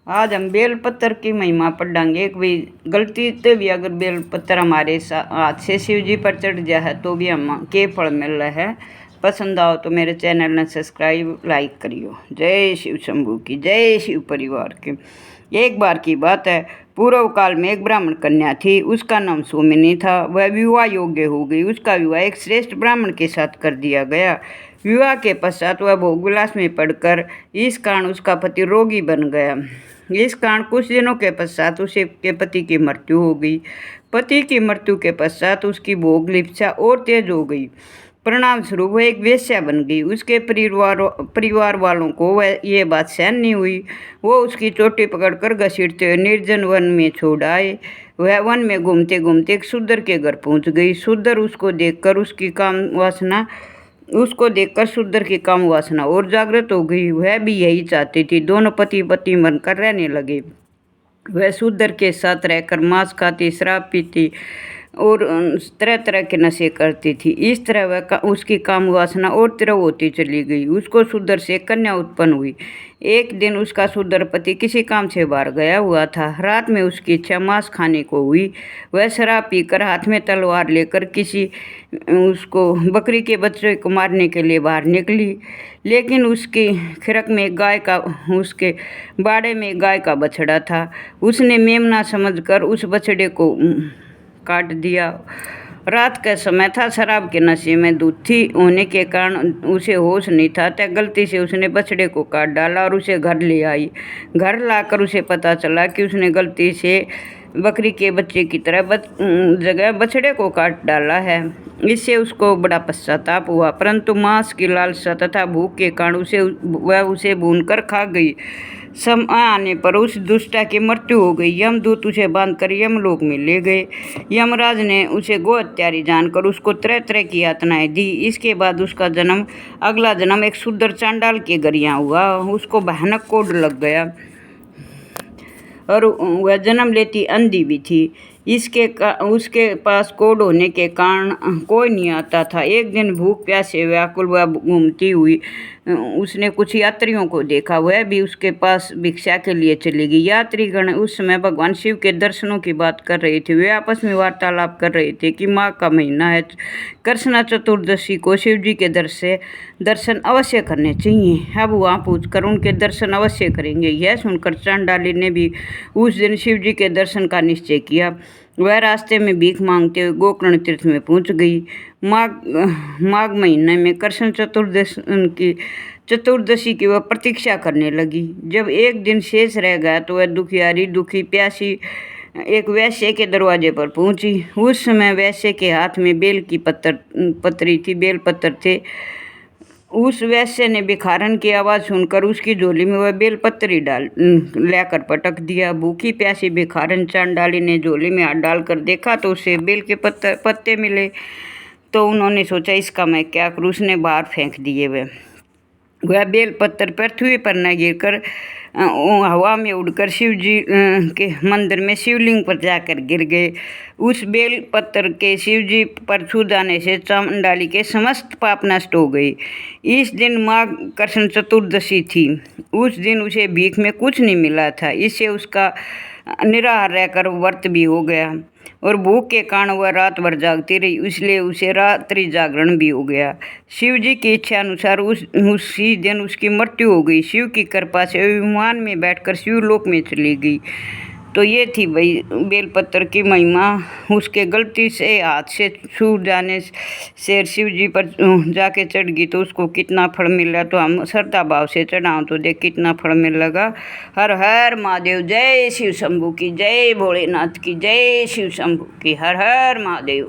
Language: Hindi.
आज हम बेलपत्र की महिमा पढ़ेंगे। एक भी गलती से भी अगर बेलपत्र हमारे हाथ से शिव जी पर चढ़ गया है तो भी हम के फल मिल रहा है। पसंद आओ तो मेरे चैनल ने सब्सक्राइब लाइक करियो। जय शिव शंभू की, जय शिव परिवार की। एक बार की बात है, पूर्व काल में एक ब्राह्मण कन्या थी। उसका नाम सोमिनी था। वह विवाह योग्य हो गई। उसका विवाह एक श्रेष्ठ ब्राह्मण के साथ कर दिया गया। विवाह के पश्चात वह भोग विलास में पड़कर इस कारण उसका पति रोगी बन गया। इस कारण कुछ दिनों के पश्चात उसे के पति की मृत्यु हो गई। पति की मृत्यु के पश्चात उसकी भोग लिप्सा और तेज हो गई। परिणाम स्वरूप वह एक वेश्या बन गई। उसके परिवार वालों को वह ये बात सहन नहीं हुई। वो उसकी चोटी पकड़कर घसीटते हुए निर्जन वन में छोड़ आए। वह वन में घूमते घूमते एक शूद्र के घर पहुंच गई। शूद्र उसको देखकर शूद्र की काम वासना और जागृत हो गई। वह भी यही चाहती थी। दोनों पति पत्नी बनकर रहने लगे। वह शूद्र के साथ रहकर मांस खाती, शराब पीती और तरह तरह के नशे करती थी। इस तरह वह उसकी काम वासना और तीव्र होती चली गई। उसको शूद्र से कन्या उत्पन्न हुई। एक दिन उसका शूद्र पति किसी काम से बाहर गया हुआ था। रात में उसकी इच्छा मांस खाने को हुई। वह शराब पीकर हाथ में तलवार लेकर उसको बकरी के बच्चे को मारने के लिए बाहर निकली। लेकिन उसकी खिरक में उसके बाड़े में गाय का बछड़ा था। उसने मेमना समझकर उस बछड़े को काट दिया। रात का समय था। शराब के नशे में धुत होने के कारण उसे होश नहीं था। तब गलती से उसने बछड़े को काट डाला और उसे घर ले आई। घर लाकर उसे पता चला कि उसने गलती से बकरी के बच्चे की तरह जगह बछड़े को काट डाला है। इससे उसको बड़ा पश्चाताप हुआ, परंतु मांस की लालसा तथा भूख के कारण उसे भूनकर खा गई। समय आने पर उस दुष्टा की मृत्यु हो गई। यमदूत उसे बांधकर यमलोक में ले गए। यमराज ने उसे गो हत्यारी जानकर उसको तरह तरह की यातनाएं दी। इसके बाद उसका अगला जन्म एक शूद्र चांडाल के घर यहाँ हुआ। उसको भयानक कोढ़ लग गया और वह जन्म लेती अंधी भी थी। उसके पास कोढ़ होने के कारण कोई नहीं आता था। एक दिन भूख प्यास से व्याकुल वह घूमती हुई उसने कुछ यात्रियों को देखा। वह भी उसके पास भिक्षा के लिए चली गई। यात्रीगण उस समय भगवान शिव के दर्शनों की बात कर रहे थे। वे आपस में वार्तालाप कर रहे थे कि माघ का महीना है, कृष्ण चतुर्दशी को शिव जी के दर्शन अवश्य करने चाहिए। अब वहाँ पूछकर उनके दर्शन अवश्य करेंगे। यह सुनकर चांडाली ने भी उस दिन शिव जी के दर्शन का निश्चय किया। वह रास्ते में भीख मांगते हुए गोकर्ण तीर्थ में पहुंच गई। माघ महीने में कृष्ण चतुर्दशी की वह प्रतीक्षा करने लगी। जब एक दिन शेष रह गया तो वह दुखी प्यासी एक वैश्य के दरवाजे पर पहुंची। उस समय वैश्य के हाथ में बेल पत्र थे। उस वैश्य ने भिखारन की आवाज़ सुनकर उसकी झोली में वह बेलपत्र ही लाकर पटक दिया। भूखी प्यासी भिखारन चांडाली ने झोली में हाथ डालकर देखा तो उसे बेल के पत्ते मिले। तो उन्होंने सोचा इसका मैं क्या करूँ। उसने बाहर फेंक दिए। वह बेलपत्र पृथ्वी पर न गिरकर हवा में उड़कर शिव जी के मंदिर में शिवलिंग पर जाकर गिर गए। उस बेलपत्र के शिव जी पर छू जाने से चांडाली के समस्त पाप नष्ट हो गई। इस दिन माघ कृष्ण चतुर्दशी थी। उस दिन उसे भीख में कुछ नहीं मिला था। इससे उसका निराहार रहकर व्रत भी हो गया और भूख के कारण वह रात भर जागती रही, इसलिए उसे रात्रि जागरण भी हो गया। शिव जी की इच्छा अनुसार उसी दिन उसकी मृत्यु हो गई। शिव की कृपा से विमान में बैठकर शिवलोक में चली गई। तो ये थी भाई बेलपत्र की महिमा। उसके गलती से हाथ से छू जाने से शिव जी पर जाके चढ़ गई तो उसको कितना फल मिला। तो हम श्रद्धा भाव से चढ़ाओ तो देख कितना फल मिलेगा। हर हर महादेव। जय शिव शंभू की, जय भोलेनाथ की, जय शिव शंभू की। हर हर महादेव।